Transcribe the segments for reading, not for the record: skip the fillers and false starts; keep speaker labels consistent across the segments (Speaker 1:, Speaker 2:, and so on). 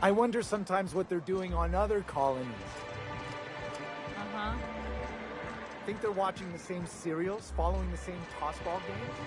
Speaker 1: I wonder sometimes what they're doing on other colonies.
Speaker 2: Uh-huh.
Speaker 1: Think they're watching the same serials, following the same tossball games?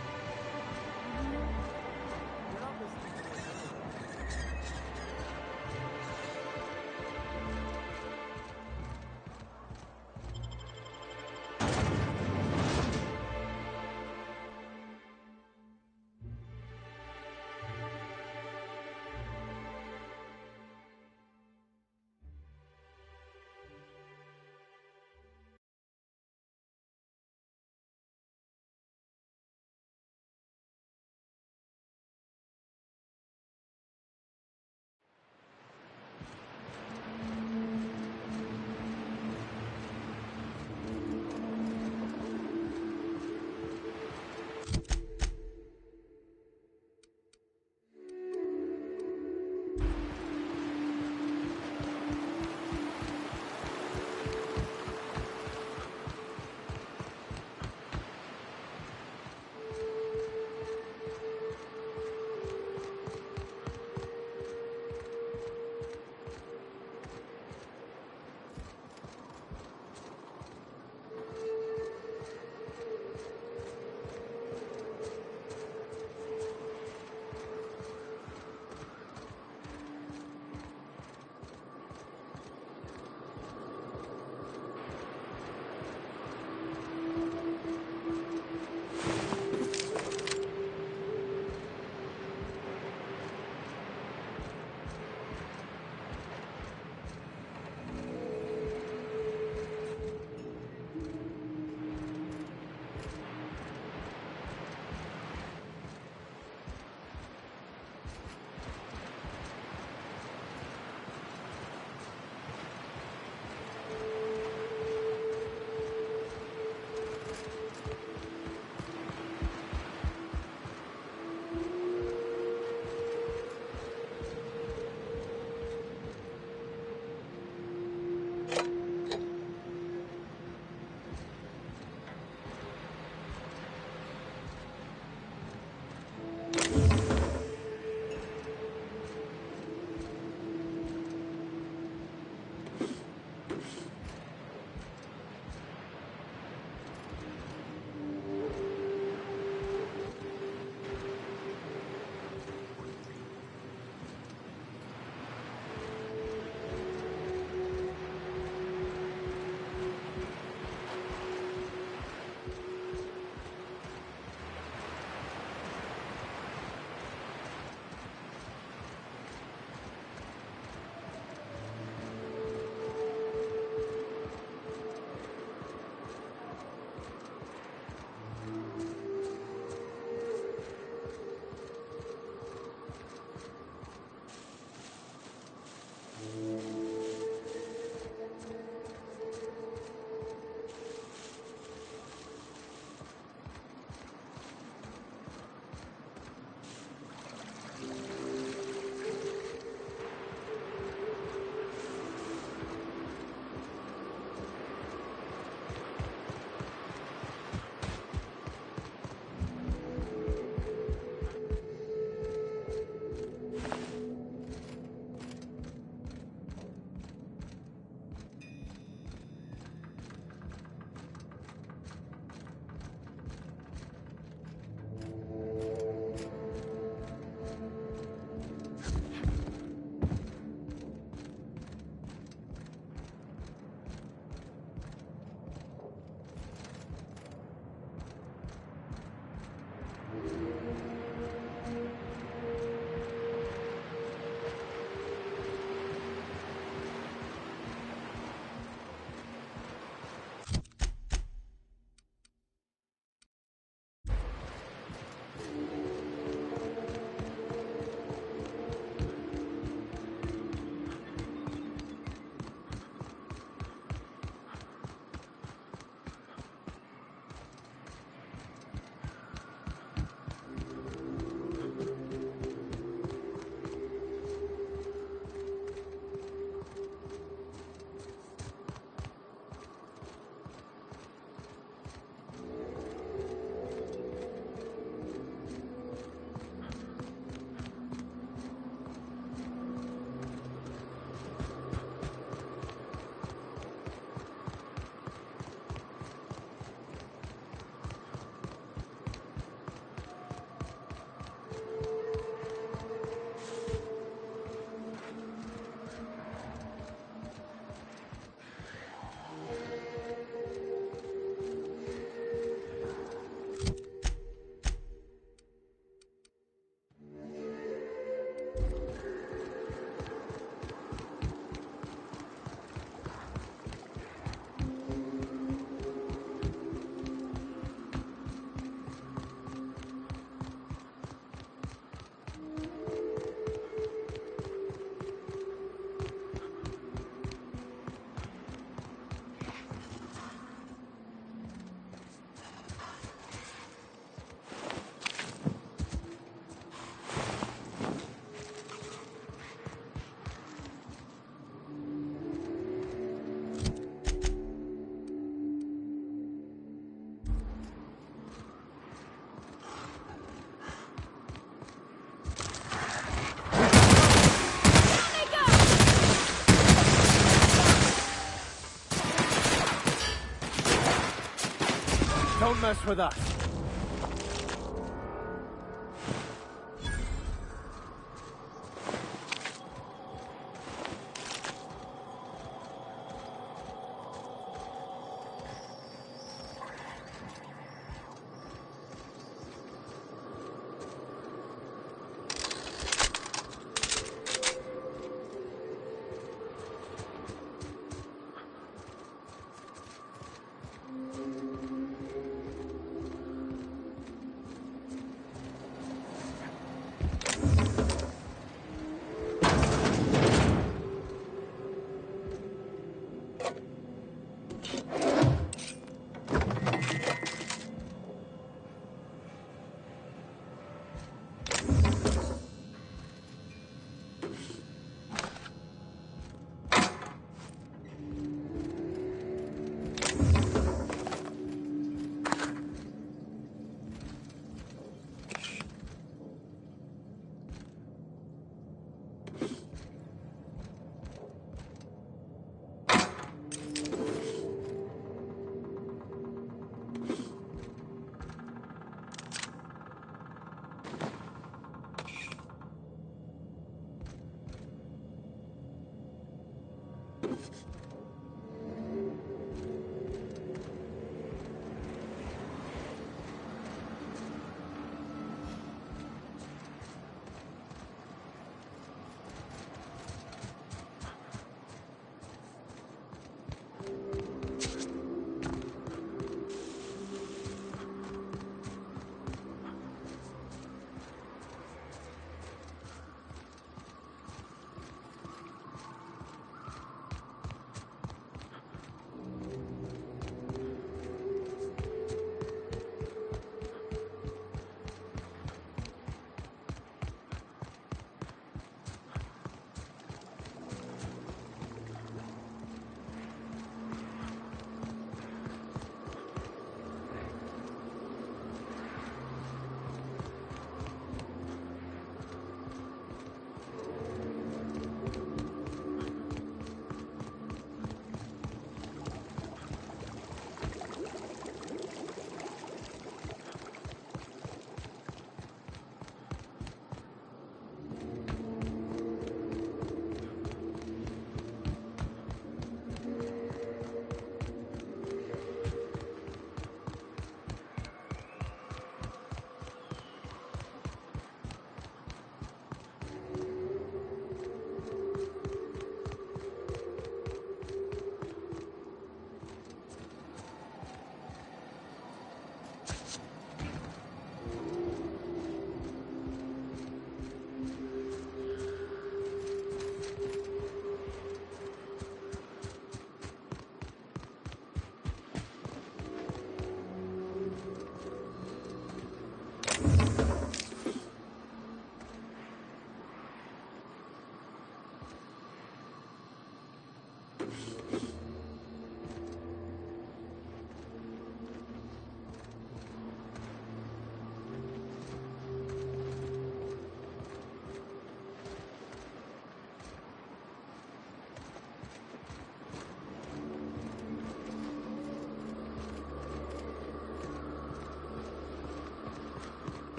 Speaker 1: Don't mess with us.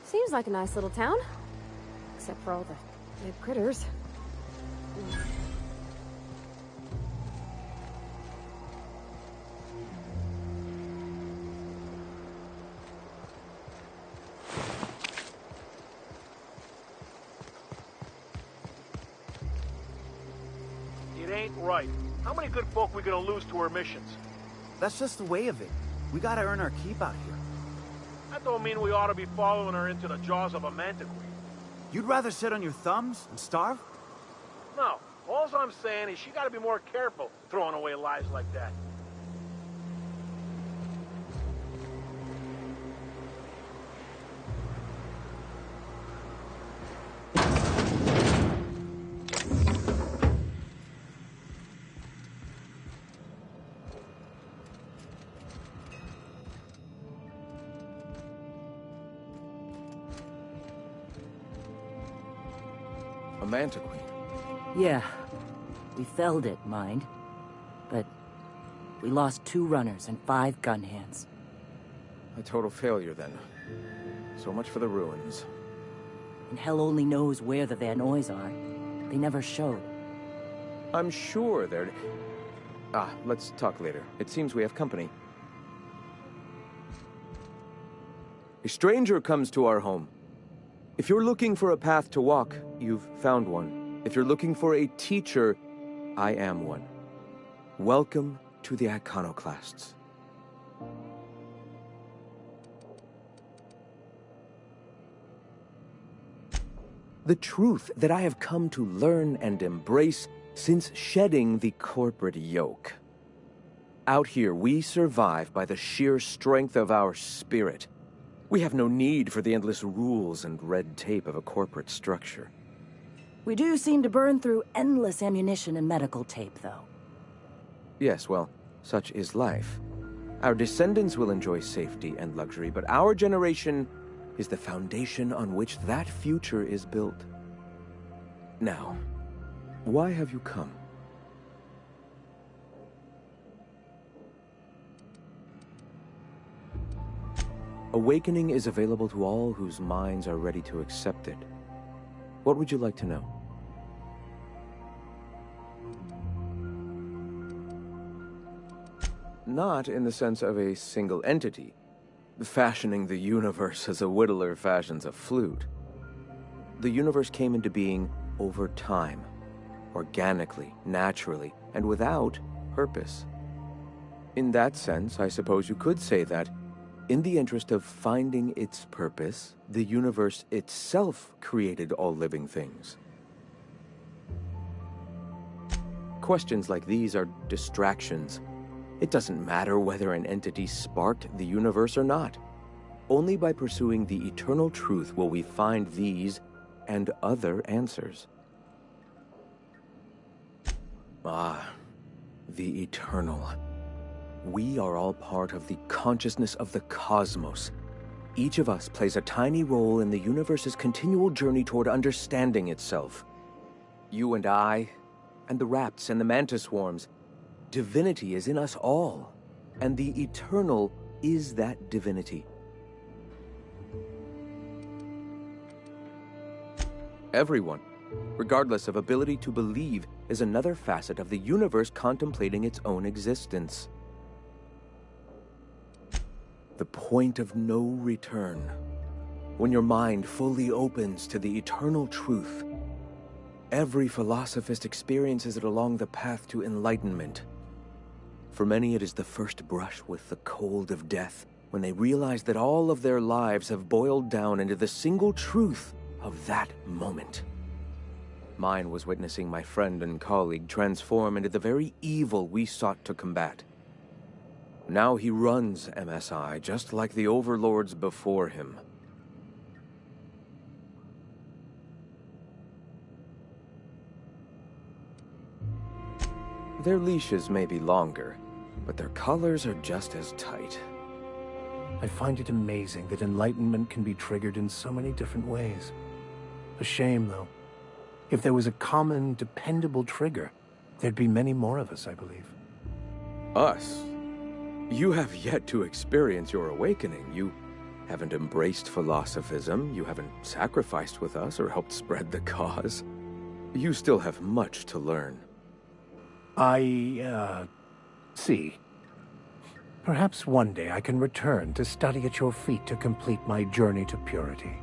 Speaker 2: Seems like a nice little town. Except for all the dead critters.
Speaker 3: It ain't right. How many good folk we gonna lose to our missions?
Speaker 1: That's just the way of it.
Speaker 3: We gotta earn our keep out here.
Speaker 4: That don't mean we ought to be following her into the jaws of a manticore.
Speaker 3: You'd rather sit on your thumbs and starve?
Speaker 4: No, all I'm saying is she gotta be more careful throwing away lives like that.
Speaker 5: A mantiqueen.
Speaker 6: Yeah. We felled it, mind. But we lost 2 runners and 5 gun hands.
Speaker 5: A total failure, then. So much for the ruins.
Speaker 6: And hell only knows where the Vanoys are. They never showed.
Speaker 5: I'm sure they're... Ah, let's talk later. It seems we have company. A stranger comes to our home. If you're looking for a path to walk, you've found one. If you're looking for a teacher, I am one. Welcome to the Iconoclasts. The truth that I have come to learn and embrace since shedding the corporate yoke. Out here, we survive by the sheer strength of our spirit. We have no need for the endless rules and red tape of a corporate structure.
Speaker 6: We do seem to burn through endless ammunition and medical tape, though.
Speaker 5: Yes, well, such is life. Our descendants will enjoy safety and luxury, but our generation is the foundation on which that future is built. Now, why have you come? Awakening is available to all whose minds are ready to accept it. What would you like to know? Not in the sense of a single entity, fashioning the universe as a whittler fashions a flute. The universe came into being over time, organically, naturally, and without purpose. In that sense, I suppose you could say that, in the interest of finding its purpose, the universe itself created all living things. Questions like these are distractions. It doesn't matter whether an entity sparked the universe or not. Only by pursuing the eternal truth will we find these and other answers. Ah, the eternal. We are all part of the consciousness of the cosmos. Each of us plays a tiny role in the universe's continual journey toward understanding itself. You and I, and the rats and the mantis swarms. Divinity is in us all, and the eternal is that divinity. Everyone, regardless of ability to believe, is another facet of the universe contemplating its own existence. The point of no return. When your mind fully opens to the eternal truth, every philosophist experiences it along the path to enlightenment. For many, it is the first brush with the cold of death, when they realize that all of their lives have boiled down into the single truth of that moment. Mine was witnessing my friend and colleague transform into the very evil we sought to combat. Now he runs MSI just like the overlords before him. Their leashes may be longer, but their collars are just as tight.
Speaker 7: I find it amazing that enlightenment can be triggered in so many different ways. A shame, though. If there was a common, dependable trigger, there'd be many more of us, I believe.
Speaker 5: Us? You have yet to experience your awakening. You haven't embraced philosophism, you haven't sacrificed with us or helped spread the cause. You still have much to learn.
Speaker 7: See. Perhaps one day I can return to study at your feet to complete my journey to purity.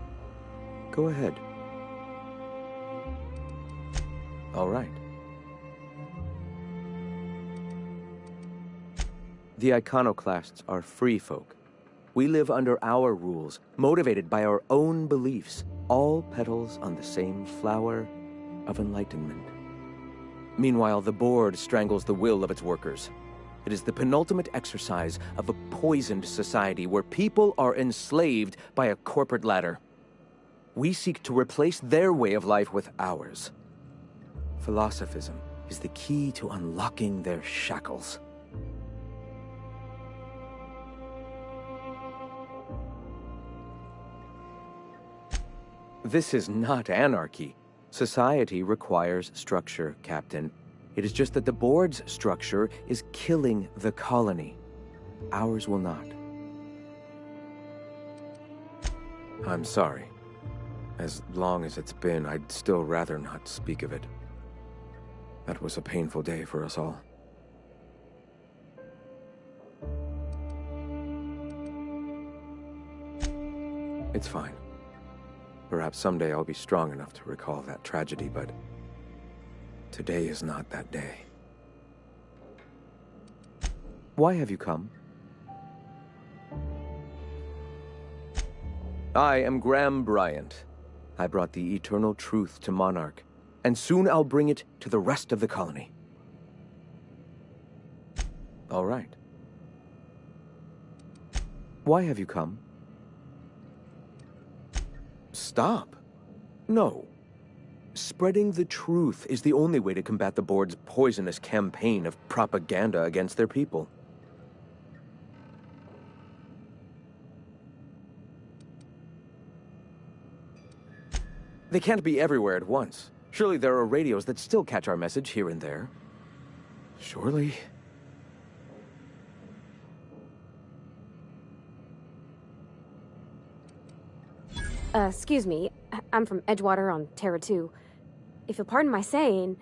Speaker 5: Go ahead. All right. The iconoclasts are free folk. We live under our rules, motivated by our own beliefs, all petals on the same flower of enlightenment. Meanwhile, the board strangles the will of its workers. It is the penultimate exercise of a poisoned society where people are enslaved by a corporate ladder. We seek to replace their way of life with ours. Philosophism is the key to unlocking their shackles. This is not anarchy. Society requires structure, Captain. It is just that the board's structure is killing the colony. Ours will not. I'm sorry. As long as it's been, I'd still rather not speak of it. That was a painful day for us all. It's fine. Perhaps someday I'll be strong enough to recall that tragedy, but today is not that day. Why have you come? I am Graham Bryant. I brought the eternal truth to Monarch, and soon I'll bring it to the rest of the colony. All right. Why have you come? Stop. No. Spreading the truth is the only way to combat the board's poisonous campaign of propaganda against their people. They can't be everywhere at once. Surely there are radios that still catch our message here and there. Surely.
Speaker 2: Excuse me. I'm from Edgewater on Terra 2. If you'll pardon my saying,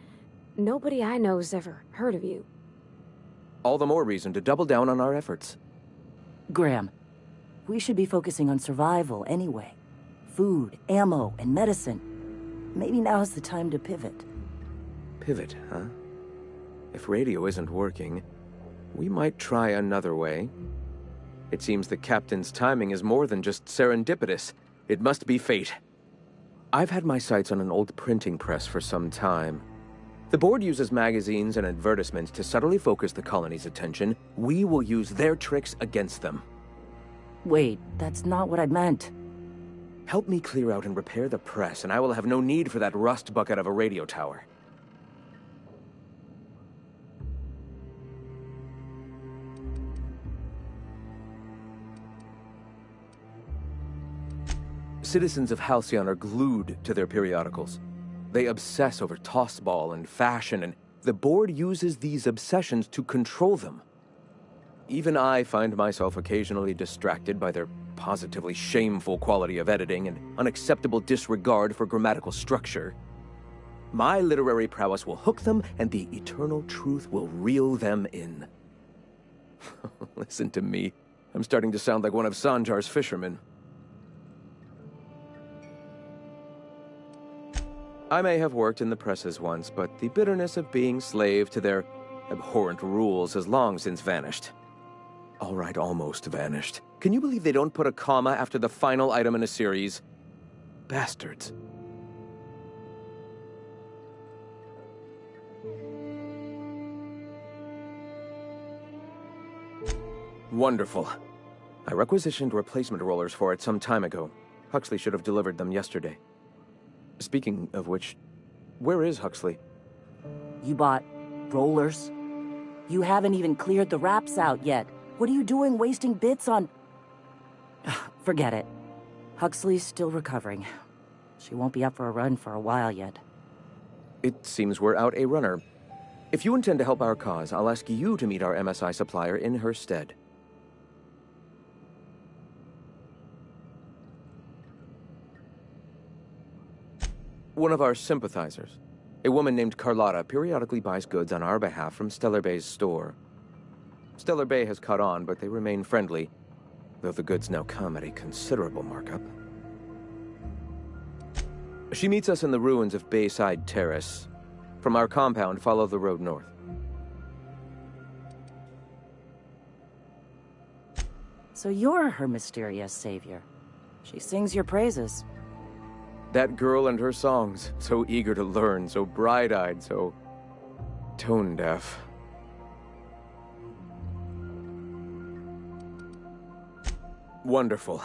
Speaker 2: nobody I know's ever heard of you.
Speaker 5: All the more reason to double down on our efforts.
Speaker 6: Graham, we should be focusing on survival anyway. Food, ammo, and medicine. Maybe now's the time to pivot.
Speaker 5: Pivot, huh? If radio isn't working, we might try another way. It seems the captain's timing is more than just serendipitous. It must be fate. I've had my sights on an old printing press for some time. The board uses magazines and advertisements to subtly focus the colony's attention. We will use their tricks against them.
Speaker 6: Wait, that's not what I meant.
Speaker 5: Help me clear out and repair the press, and I will have no need for that rust bucket of a radio tower. Citizens of Halcyon are glued to their periodicals. They obsess over tossball and fashion, and the board uses these obsessions to control them. Even I find myself occasionally distracted by their positively shameful quality of editing and unacceptable disregard for grammatical structure. My literary prowess will hook them, and the eternal truth will reel them in. Listen to me. I'm starting to sound like one of Sanjar's fishermen. I may have worked in the presses once, but the bitterness of being slave to their abhorrent rules has long since vanished. All right, almost vanished. Can you believe they don't put a comma after the final item in a series? Bastards. Wonderful. I requisitioned replacement rollers for it some time ago. Huxley should have delivered them yesterday. Speaking of which, where is Huxley?
Speaker 6: You bought rollers? You haven't even cleared the wraps out yet. What are you doing wasting bits on... Forget it. Huxley's still recovering. She won't be up for a run for a while yet.
Speaker 5: It seems we're out a runner. If you intend to help our cause, I'll ask you to meet our MSI supplier in her stead. One of our sympathizers, a woman named Carlotta, periodically buys goods on our behalf from Stellar Bay's store. Stellar Bay has caught on, but they remain friendly, though the goods now come at a considerable markup. She meets us in the ruins of Bayside Terrace. From our compound, follow the road north.
Speaker 6: So you're her mysterious savior. She sings your praises.
Speaker 5: That girl and her songs, so eager to learn, so bright-eyed, so tone-deaf. Wonderful.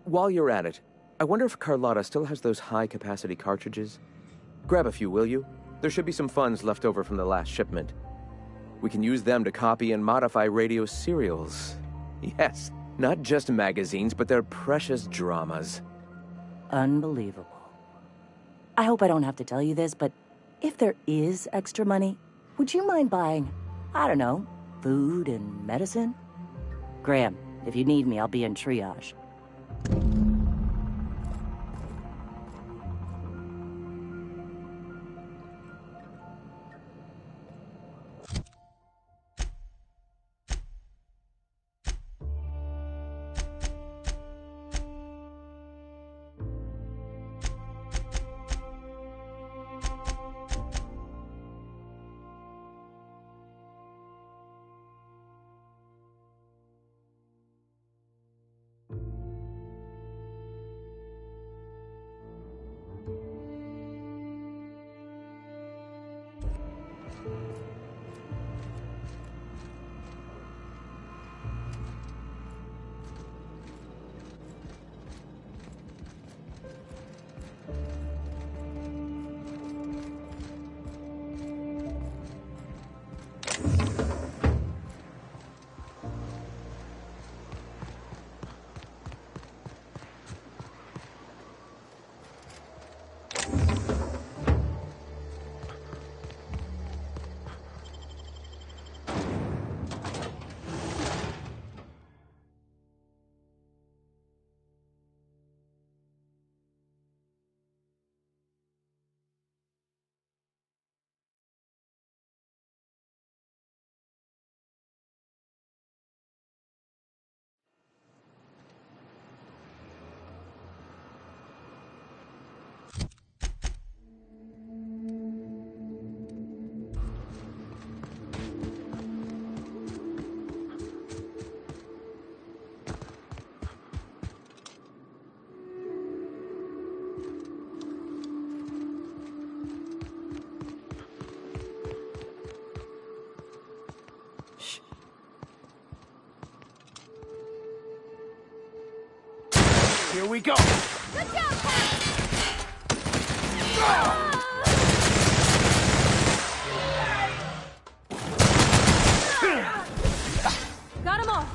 Speaker 5: While you're at it, I wonder if Carlotta still has those high-capacity cartridges? Grab a few, will you? There should be some funds left over from the last shipment. We can use them to copy and modify radio serials. Yes, not just magazines, but their precious dramas.
Speaker 6: Unbelievable. I hope I don't have to tell you this, but if there is extra money, would you mind buying, I don't know, food and medicine? Graham, if you need me, I'll be in triage.
Speaker 4: Here we go.
Speaker 2: Good job, Pat! Got 'em all.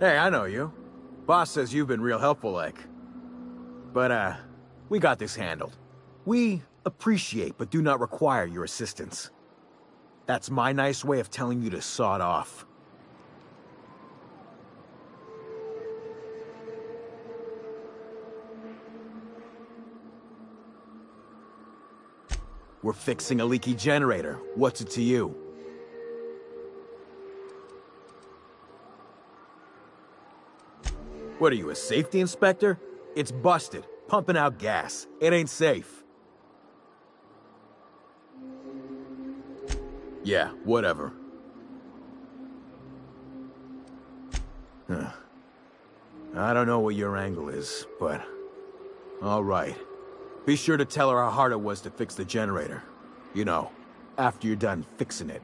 Speaker 8: Hey, I know you. Boss says you've been real helpful, like. But, we got this handled. We appreciate but do not require your assistance. That's my nice way of telling you to sod off. We're fixing a leaky generator. What's it to you? What are you, a safety inspector? It's busted, pumping out gas. It ain't safe. Yeah, whatever. I don't know what your angle is, but... all right. Be sure to tell her how hard it was to fix the generator. You know, after you're done fixing it.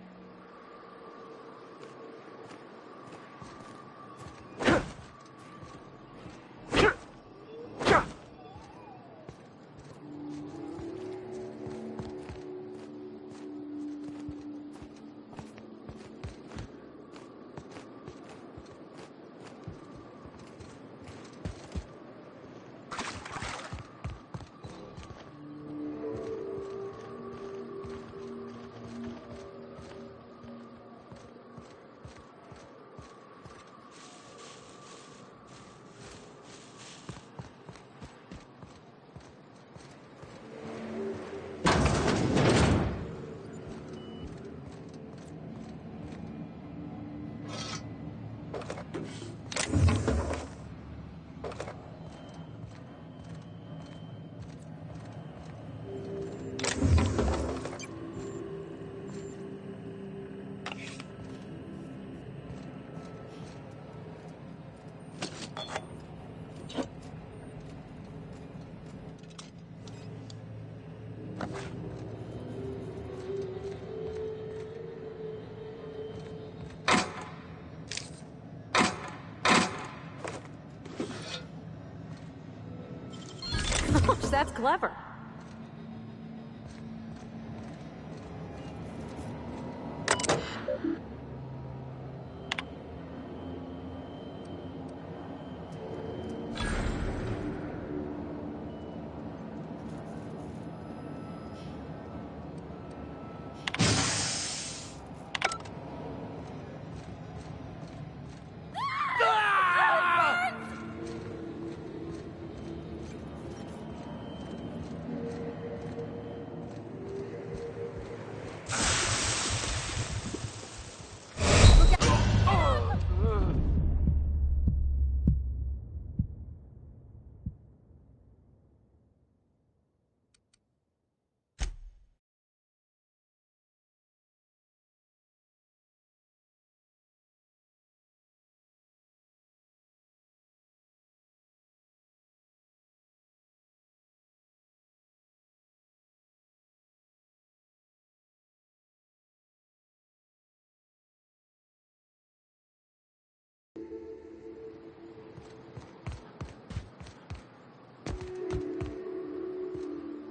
Speaker 2: Gosh, that's clever.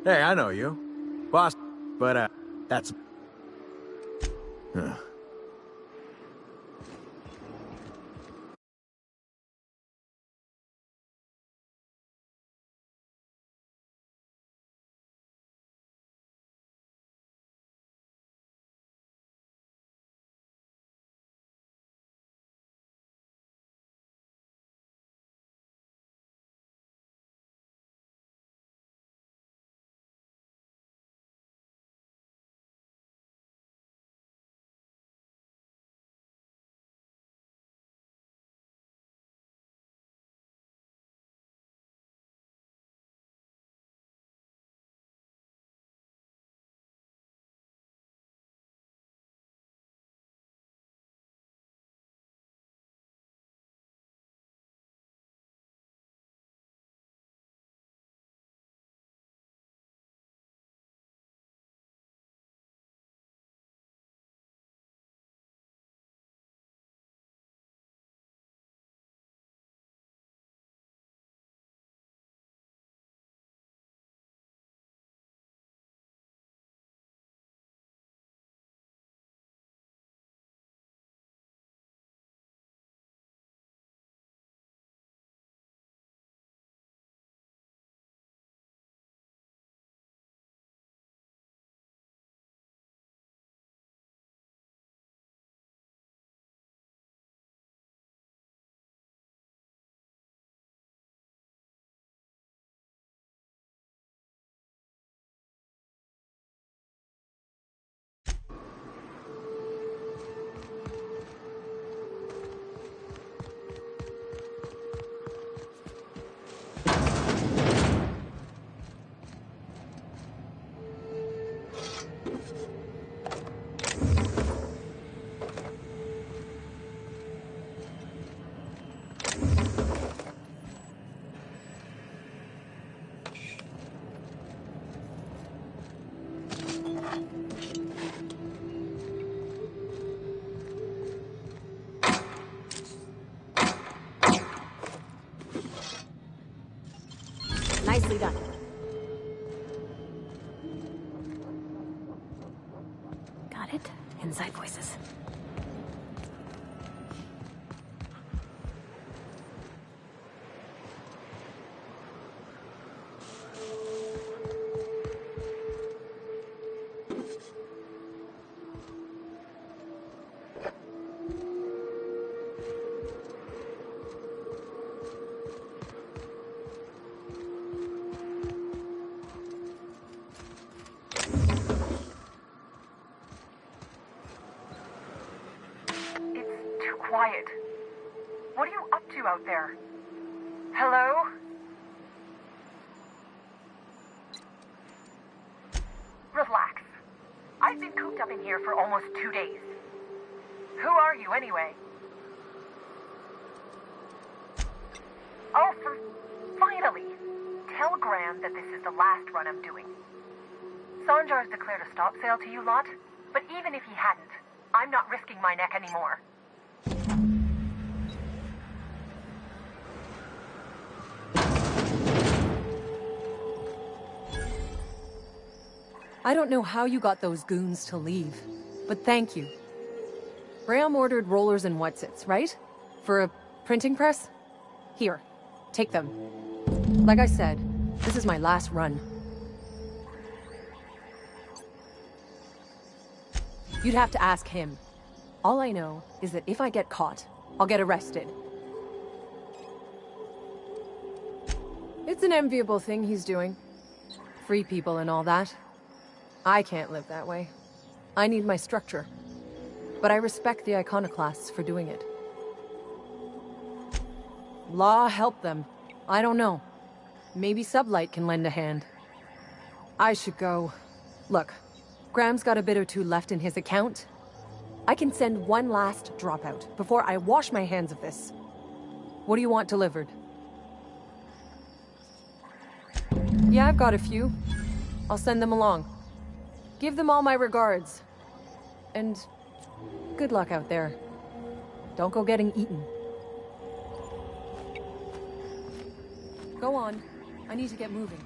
Speaker 8: Hey, I know you. Boss, but, that's...
Speaker 2: Nicely done. Got it? Inside voices.
Speaker 9: Quiet. What are you up to out there? Hello? Relax. I've been cooped up in here for almost 2 days. Who are you, anyway? Oh, finally! Tell Graham that this is the last run I'm doing. Sanjar's declared a stop sale to you lot, but even if he hadn't, I'm not risking my neck anymore.
Speaker 10: I don't know how you got those goons to leave, but thank you. Graham ordered rollers and whatsits, right? For a printing press? Here, take them. Like I said, this is my last run. You'd have to ask him. All I know is that if I get caught, I'll get arrested. It's an enviable thing he's doing. Free people and all that. I can't live that way. I need my structure. But I respect the iconoclasts for doing it. Law help them. I don't know. Maybe Sublight can lend a hand. I should go. Look, Graham's got a bit or two left in his account. I can send one last dropout before I wash my hands of this. What do you want delivered? Yeah, I've got a few. I'll send them along. Give them all my regards. And good luck out there. Don't go getting eaten. Go on. I need to get moving.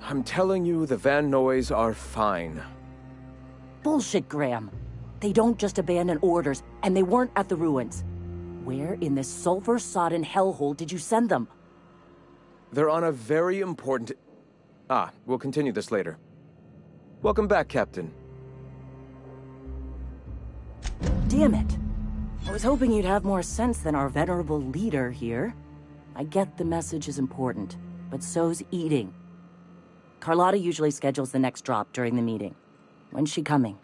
Speaker 5: I'm telling you, the Van Noys are fine.
Speaker 6: Bullshit, Graham. They don't just abandon orders, and they weren't at the ruins. Where in this sulfur-sodden hellhole did you send them?
Speaker 5: They're on a very important... we'll continue this later. Welcome back, Captain.
Speaker 6: Damn it. I was hoping you'd have more sense than our venerable leader here. I get the message is important, but so's eating. Carlotta usually schedules the next drop during the meeting. When's she coming?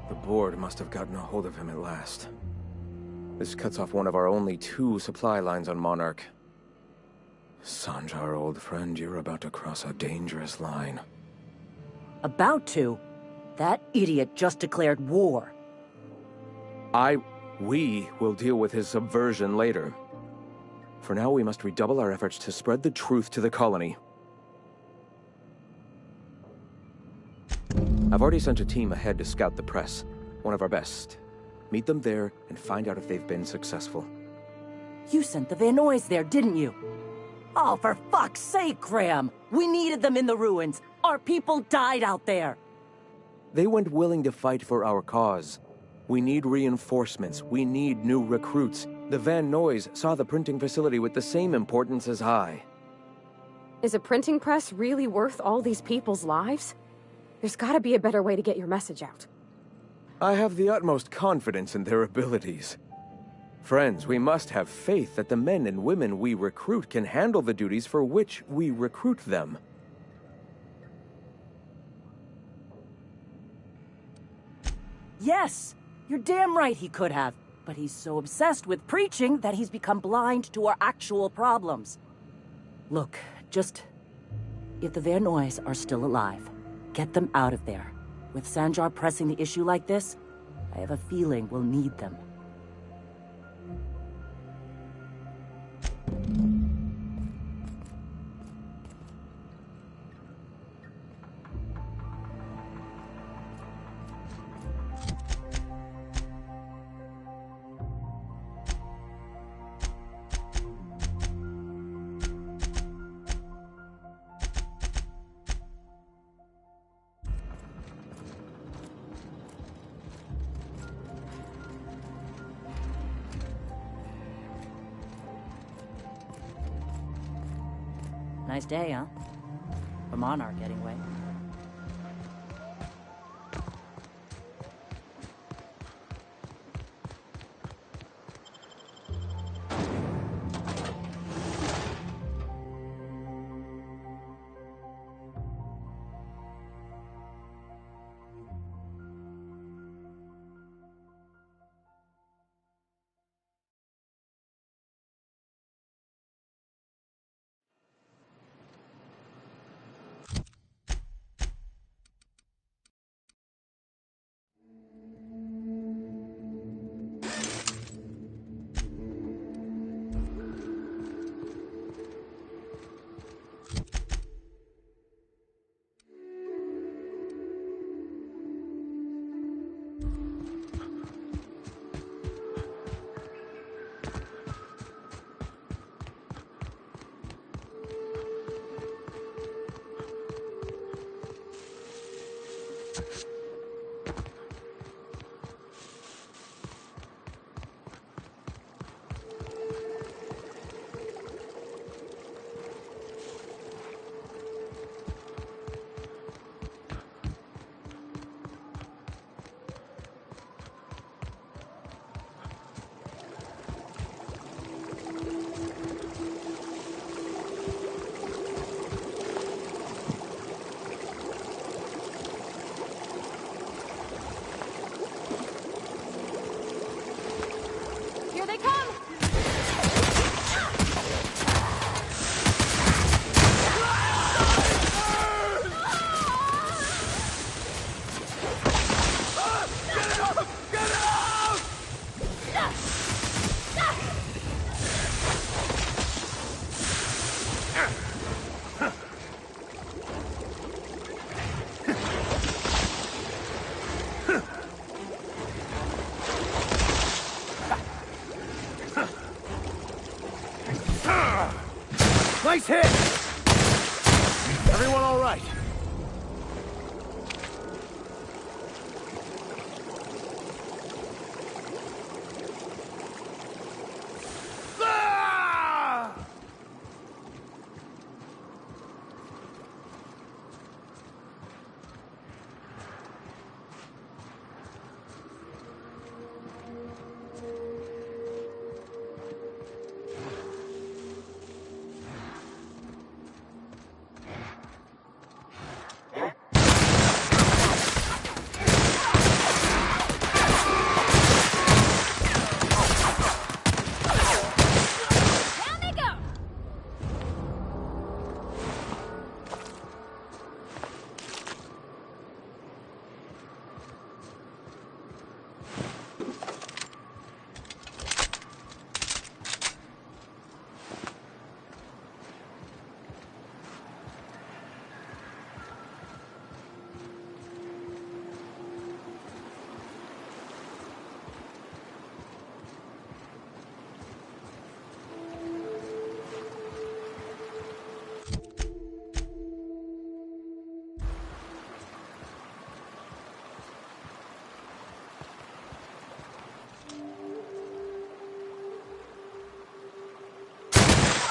Speaker 5: The board must have gotten a hold of him at last. This cuts off one of our only 2 supply lines on Monarch. Sanjar, old friend, you're about to cross a dangerous line.
Speaker 6: About to? That idiot just declared war.
Speaker 5: We will deal with his subversion later. For now, we must redouble our efforts to spread the truth to the colony. I've already sent a team ahead to scout the press, one of our best. Meet them there and find out if they've been successful.
Speaker 6: You sent the Van Noys there, didn't you? Oh, for fuck's sake, Graham! We needed them in the ruins! Our people died out there!
Speaker 5: They went willing to fight for our cause. We need reinforcements. We need new recruits. The Van Noys saw the printing facility with the same importance as I.
Speaker 2: Is a printing press really worth all these people's lives? There's gotta be a better way to get your message out.
Speaker 5: I have the utmost confidence in their abilities. Friends, we must have faith that the men and women we recruit can handle the duties for which we recruit them.
Speaker 6: Yes! You're damn right he could have. But he's so obsessed with preaching that he's become blind to our actual problems. Look, if the Van Noys are still alive, get them out of there. With Sanjar pressing the issue like this, I have a feeling we'll need them. Nice day, huh? For Monarch, anyway.
Speaker 7: Nice hit! Everyone all right?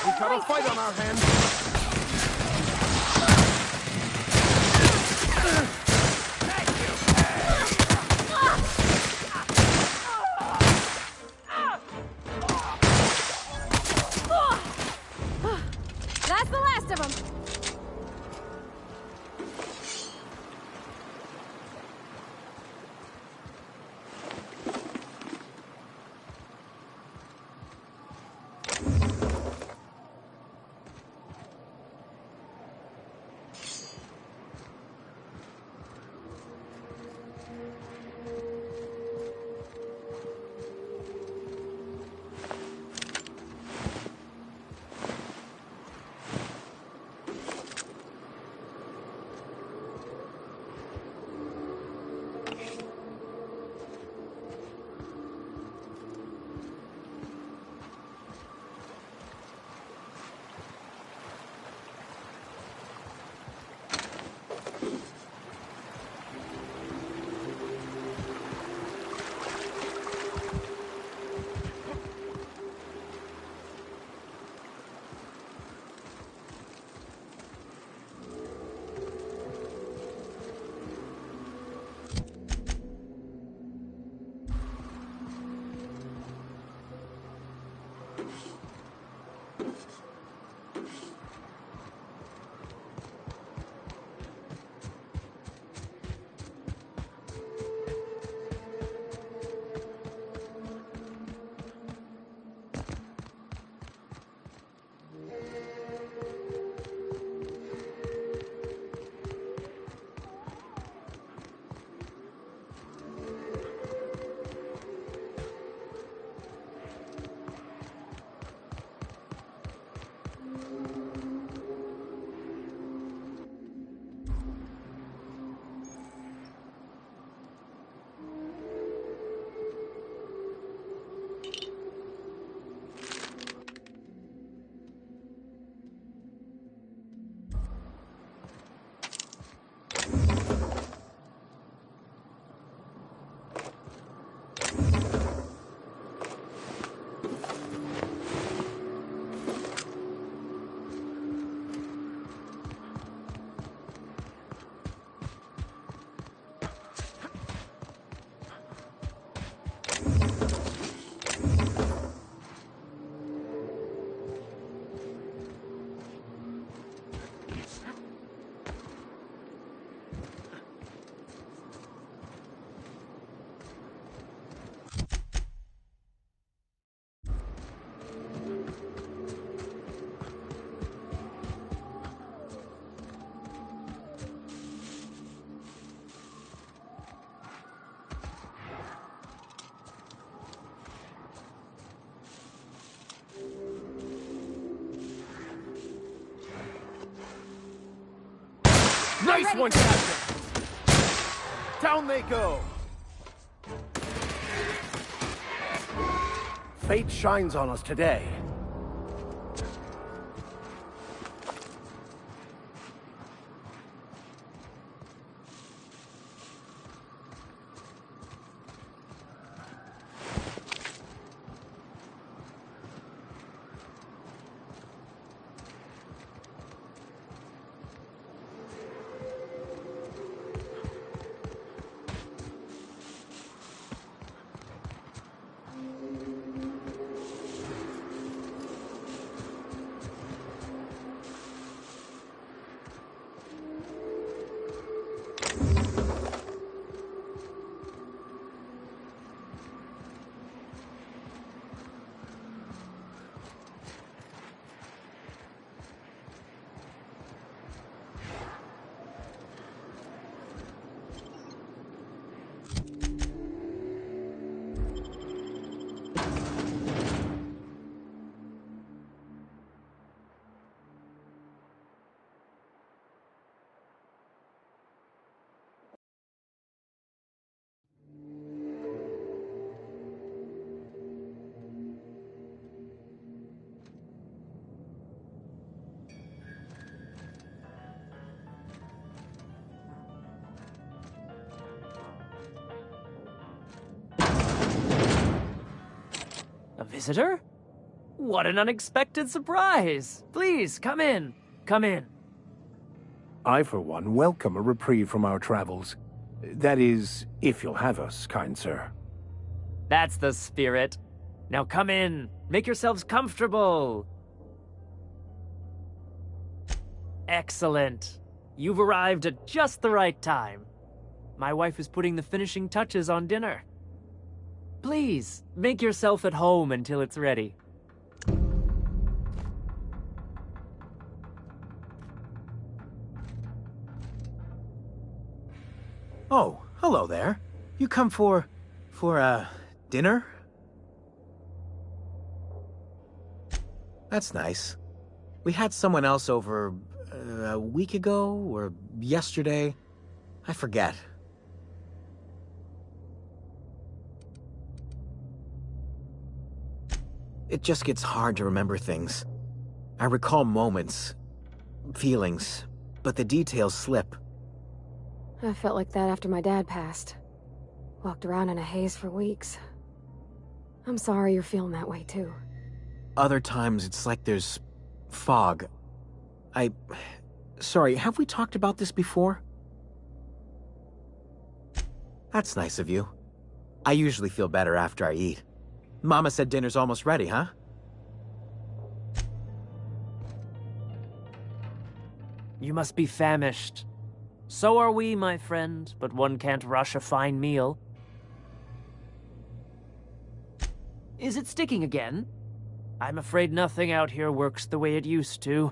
Speaker 7: We've got a fight on our hands.
Speaker 2: That's the last of them.
Speaker 7: Nice one, Captain! Down they go! Fate shines on us today.
Speaker 11: A visitor? What an unexpected surprise! Please, come in. Come in.
Speaker 7: I, for one, welcome a reprieve from our travels. That is, if you'll have us, kind sir.
Speaker 11: That's the spirit. Now come in. Make yourselves comfortable. Excellent. You've arrived at just the right time. My wife is putting the finishing touches on dinner. Please, make yourself at home until it's ready.
Speaker 8: Oh, hello there. You come for dinner? That's nice. We had someone else over a week ago or yesterday. I forget. It just gets hard to remember things. I recall moments, feelings, but the details slip.
Speaker 2: I felt like that after my dad passed. Walked around in a haze for weeks. I'm sorry you're feeling that way too.
Speaker 8: Other times it's like there's fog. Sorry, have we talked about this before? That's nice of you. I usually feel better after I eat. Mama said dinner's almost ready, huh?
Speaker 11: You must be famished. So are we, my friend, but one can't rush a fine meal. Is it sticking again? I'm afraid nothing out here works the way it used to.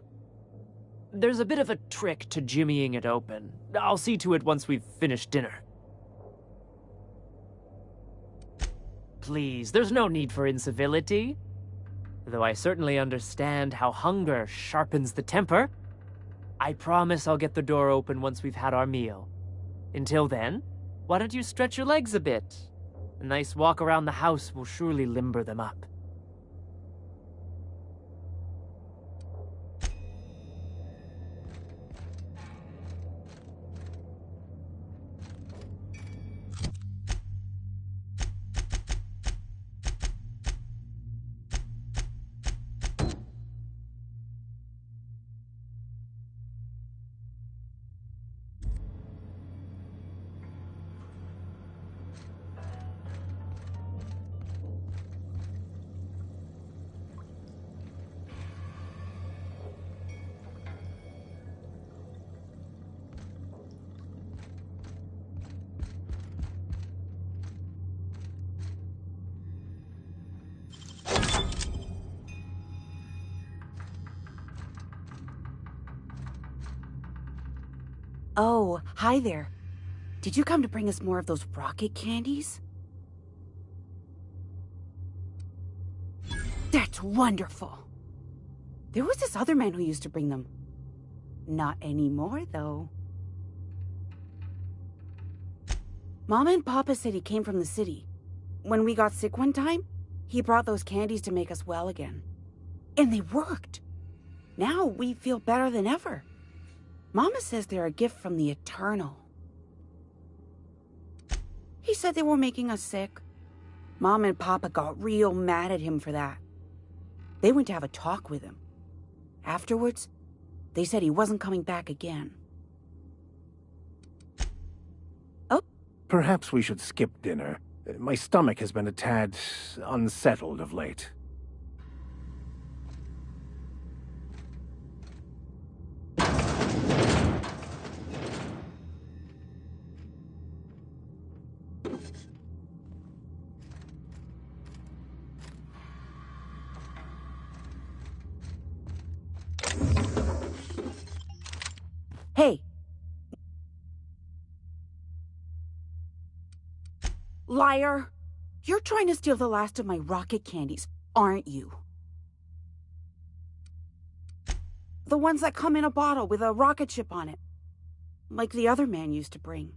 Speaker 11: There's a bit of a trick to jimmying it open. I'll see to it once we've finished dinner. Please, there's no need for incivility. Though I certainly understand how hunger sharpens the temper. I promise I'll get the door open once we've had our meal. Until then, why don't you stretch your legs a bit? A nice walk around the house will surely limber them up.
Speaker 12: Oh, hi there. Did you come to bring us more of those rocket candies? That's wonderful. There was this other man who used to bring them. Not anymore, though. Mama and Papa said he came from the city. When we got sick one time, he brought those candies to make us well again. And they worked. Now we feel better than ever. Mama says they're a gift from the Eternal. He said they were making us sick. Mom and Papa got real mad at him for that. They went to have a talk with him. Afterwards, they said he wasn't coming back again. Oh?
Speaker 7: Perhaps we should skip dinner. My stomach has been a tad unsettled of late.
Speaker 12: Hey! Liar! You're trying to steal the last of my rocket candies, aren't you? The ones that come in a bottle with a rocket ship on it. Like the other man used to bring.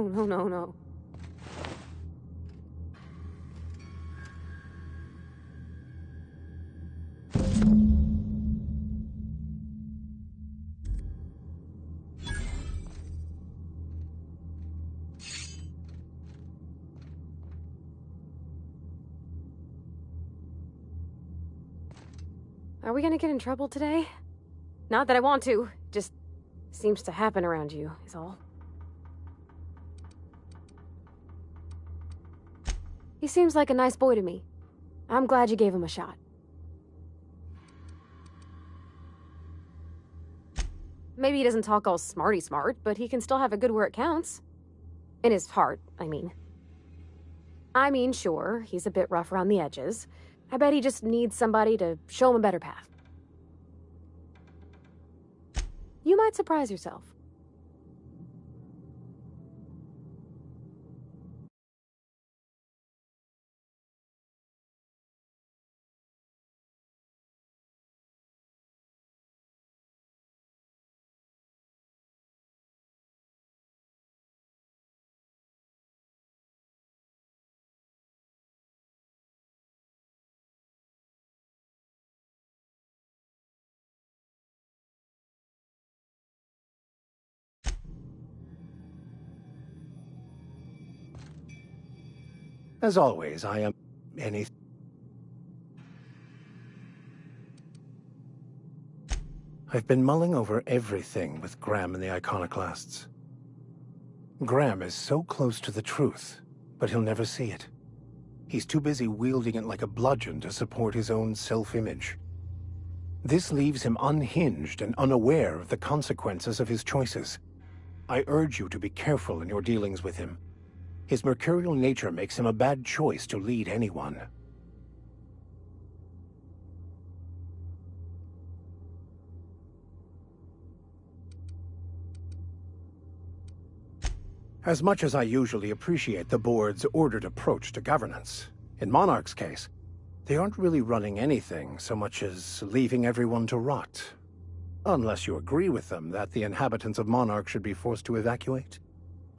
Speaker 2: No. Are we gonna get in trouble today? Not that I want to, just seems to happen around you, is all. He seems like a nice boy to me. I'm glad you gave him a shot. Maybe he doesn't talk all smarty smart, but he can still have a good where it counts. In his heart, I mean. Sure, he's a bit rough around the edges. I bet he just needs somebody to show him a better path. You might surprise yourself.
Speaker 7: As always, I am I've been mulling over everything with Graham and the Iconoclasts. Graham is so close to the truth, but he'll never see it. He's too busy wielding it like a bludgeon to support his own self-image. This leaves him unhinged and unaware of the consequences of his choices. I urge you to be careful in your dealings with him. His mercurial nature makes him a bad choice to lead anyone. As much as I usually appreciate the board's ordered approach to governance, in Monarch's case, they aren't really running anything so much as leaving everyone to rot. Unless you agree with them that the inhabitants of Monarch should be forced to evacuate,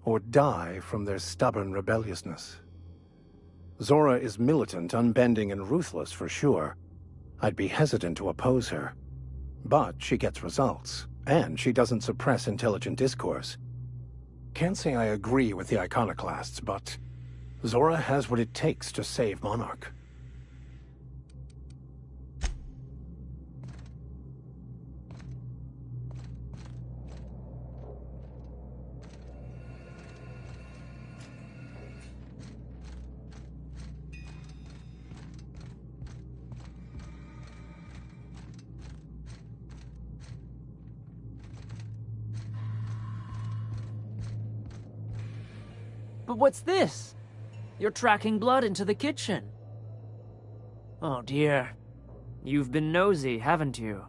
Speaker 7: or die from their stubborn rebelliousness. Zora is militant, unbending, and ruthless for sure. I'd be hesitant to oppose her. But she gets results, and she doesn't suppress intelligent discourse. Can't say I agree with the Iconoclasts, but Zora has what it takes to save Monarch.
Speaker 11: But what's this? You're tracking blood into the kitchen. Oh dear. You've been nosy, haven't you?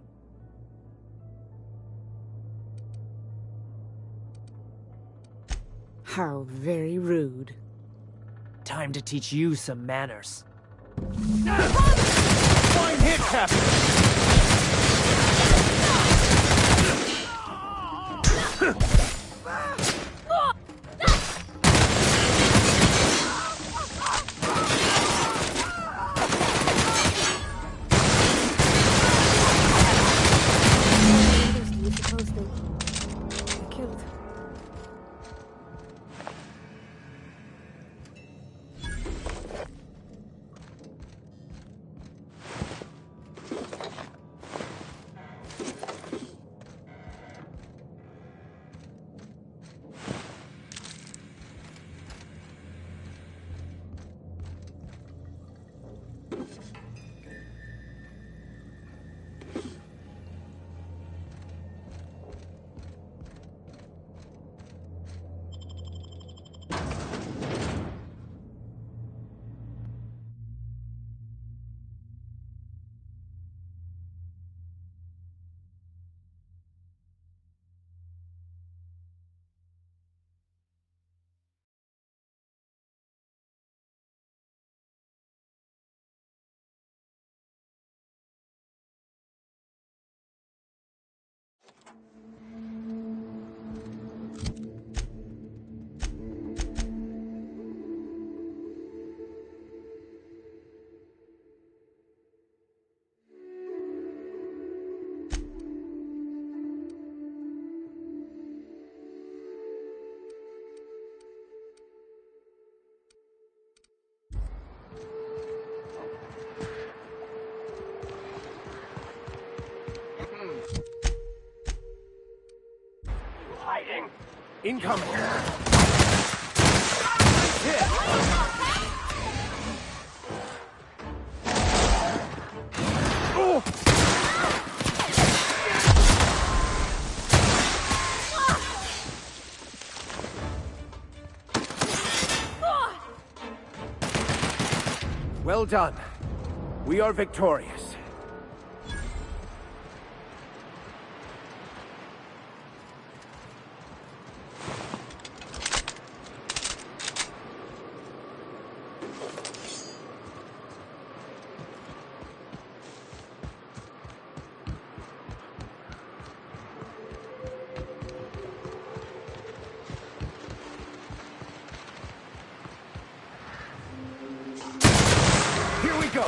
Speaker 12: How very rude.
Speaker 11: Time to teach you some manners.
Speaker 8: Fine hit, Captain!
Speaker 7: Incoming! Well done. We are victorious. Here we go!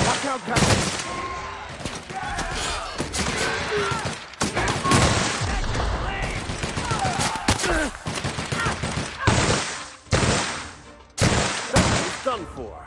Speaker 7: Watch out, guys! Done for.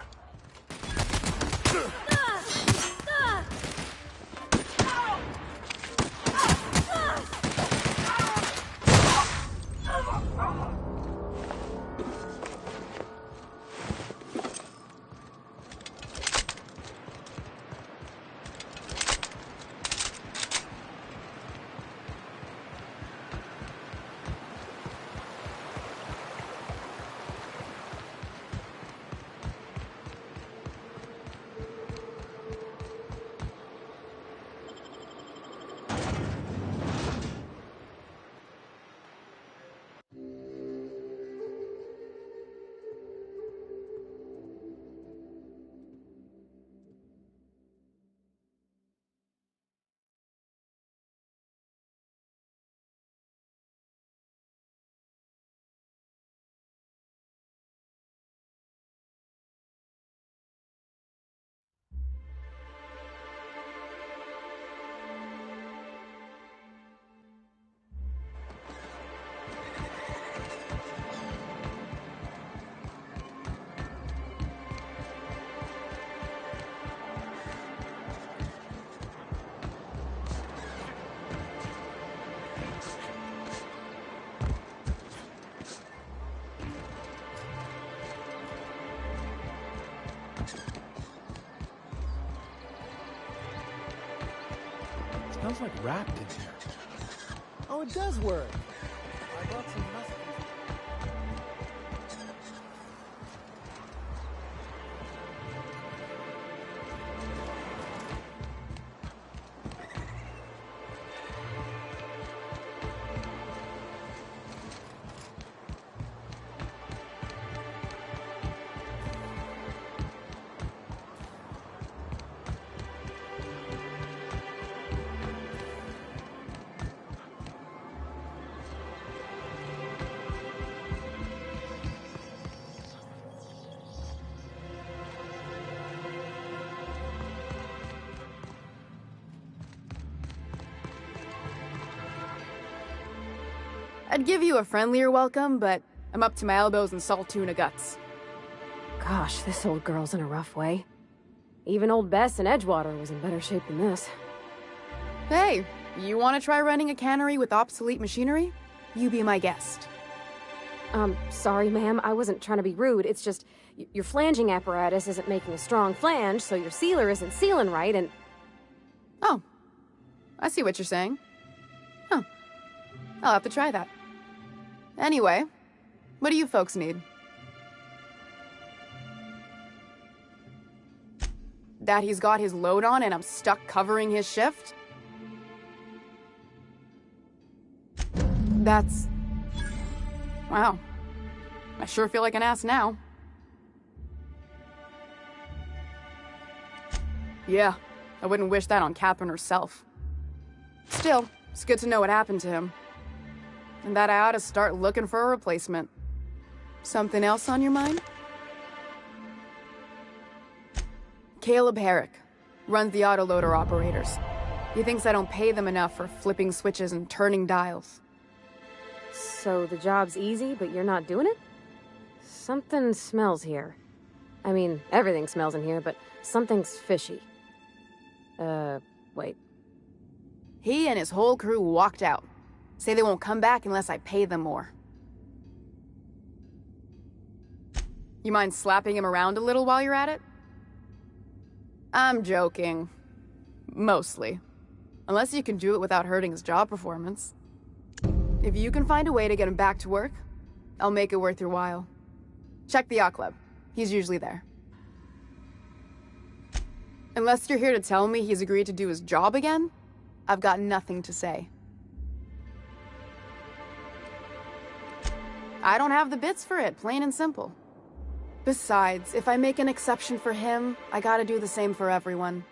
Speaker 1: Smells like wrapped in here. Oh, it does work. I brought some messages.
Speaker 13: I'd give you a friendlier welcome, but I'm up to my elbows in salt tuna guts.
Speaker 2: Gosh, this old girl's in a rough way. Even old Bess in Edgewater was in better shape than this.
Speaker 13: Hey, you want to try running a cannery with obsolete machinery? You be my guest.
Speaker 2: Sorry, ma'am. I wasn't trying to be rude. It's just, your flanging apparatus isn't making a strong flange, so your sealer isn't sealing right, and...
Speaker 13: Oh. I see what you're saying. Huh. I'll have to try that. Anyway, what do you folks need? That he's got his load on and I'm stuck covering his shift? That's... Wow. I sure feel like an ass now. Yeah, I wouldn't wish that on Catherine herself. Still, it's good to know what happened to him. And that I ought to start looking for a replacement. Something else on your mind? Caleb Herrick. Runs the autoloader operators. He thinks I don't pay them enough for flipping switches and turning dials.
Speaker 2: So the job's easy, but you're not doing it? Something smells here. I mean, everything smells in here, but something's fishy. Wait.
Speaker 13: He and his whole crew walked out. Say they won't come back unless I pay them more. You mind slapping him around a little while you're at it? I'm joking. Mostly. Unless you can do it without hurting his job performance. If you can find a way to get him back to work, I'll make it worth your while. Check the yacht club. He's usually there. Unless you're here to tell me he's agreed to do his job again, I've got nothing to say. I don't have the bits for it, plain and simple. Besides, if I make an exception for him, I gotta do the same for everyone.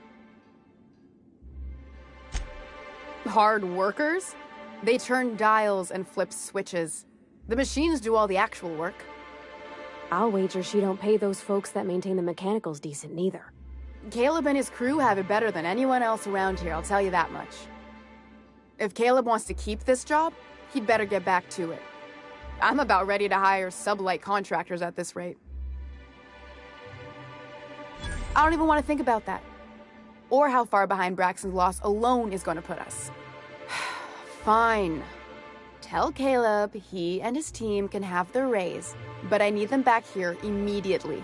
Speaker 13: Hard workers? They turn dials and flip switches. The machines do all the actual work.
Speaker 2: I'll wager she don't pay those folks that maintain the mechanicals decent neither.
Speaker 13: Caleb and his crew have it better than anyone else around here, I'll tell you that much. If Caleb wants to keep this job, he'd better get back to it. I'm about ready to hire sublight contractors at this rate. I don't even want to think about that. Or how far behind Braxton's loss alone is going to put us. Fine. Tell Caleb he and his team can have their raise, but I need them back here immediately.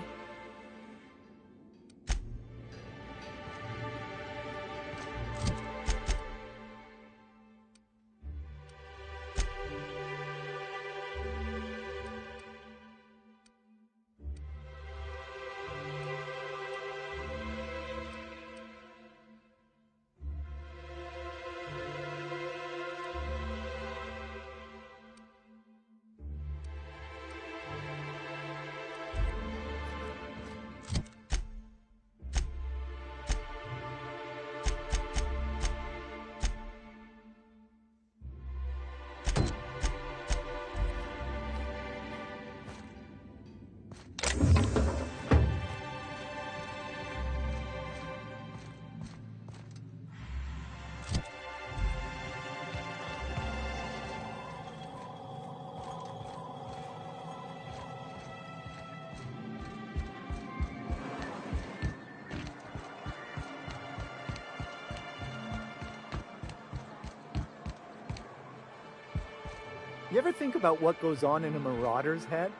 Speaker 1: You ever think about what goes on in a marauder's head?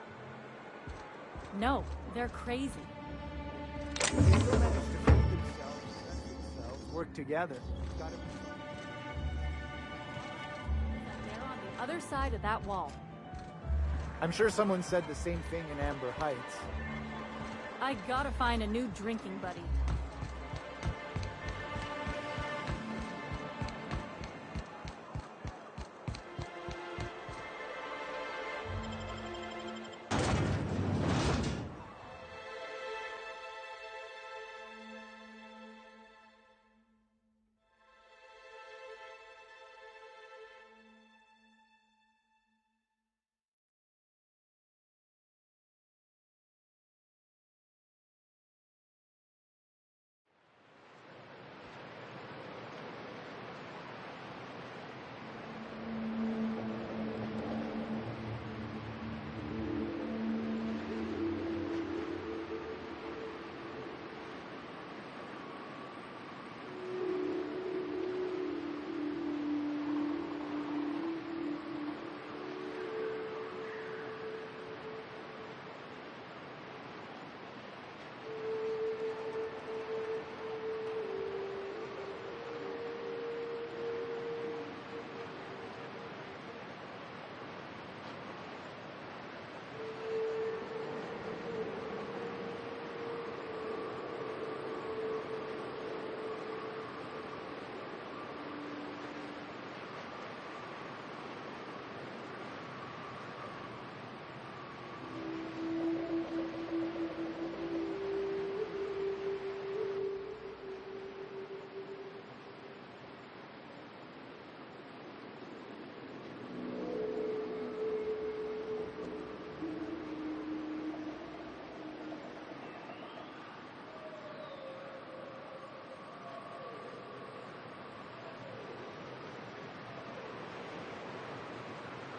Speaker 14: No, they're crazy.
Speaker 1: They still manage to feed themselves, sense themselves, work together. Gotta be fun.
Speaker 14: They're on the other side of that wall.
Speaker 1: I'm sure someone said the same thing in Amber Heights.
Speaker 14: I gotta find a new drinking buddy.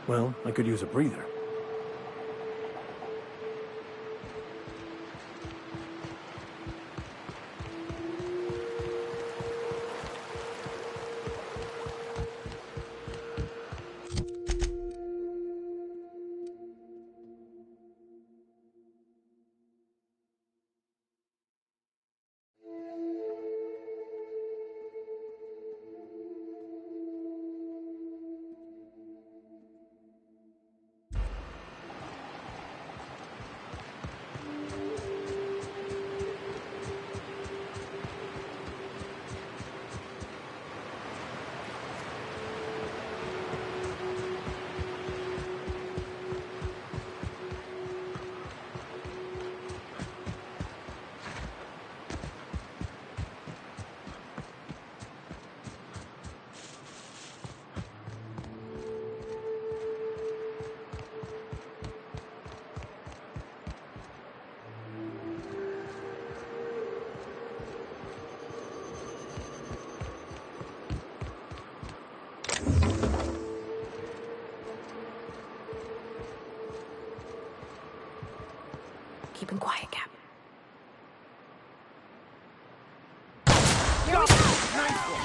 Speaker 7: Well, I could use a breather.
Speaker 2: Keep him quiet, Cap.
Speaker 1: Here we go! Nice one!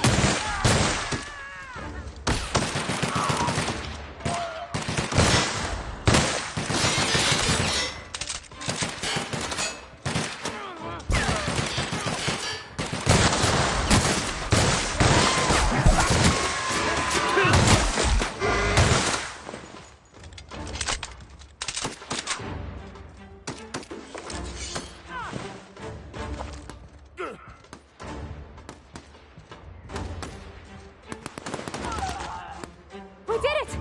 Speaker 2: We did it!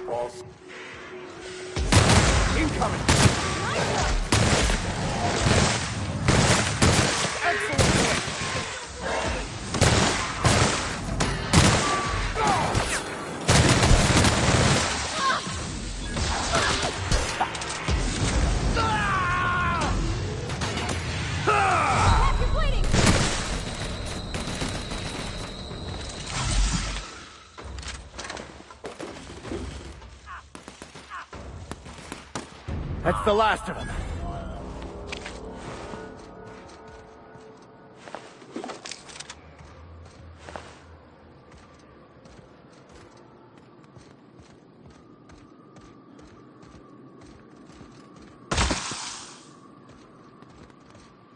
Speaker 1: Balls. Incoming!
Speaker 8: That's the last of them.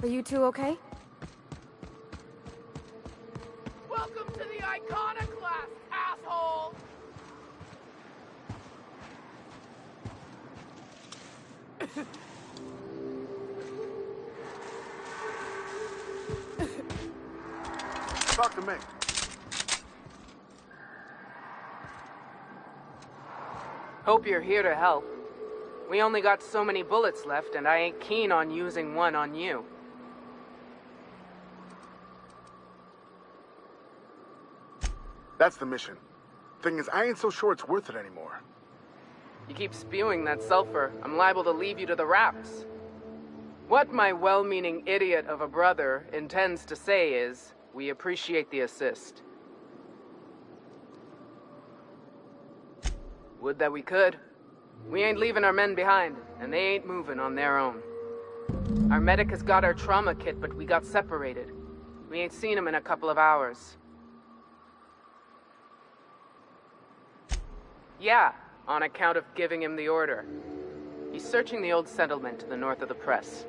Speaker 2: Are you two okay?
Speaker 15: Welcome to the Iconoclast, asshole!
Speaker 1: Talk to me.
Speaker 16: Hope you're here to help. We only got so many bullets left, and I ain't keen on using one on you.
Speaker 1: That's the mission. Thing is, I ain't so sure it's worth it anymore.
Speaker 16: You keep spewing that sulfur, I'm liable to leave you to the raps. What my well-meaning idiot of a brother intends to say is, we appreciate the assist. Would that we could. We ain't leaving our men behind, and they ain't moving on their own. Our medic has got our trauma kit, but we got separated. We ain't seen him in a couple of hours. Yeah, on account of giving him the order. He's searching the old settlement to the north of the press.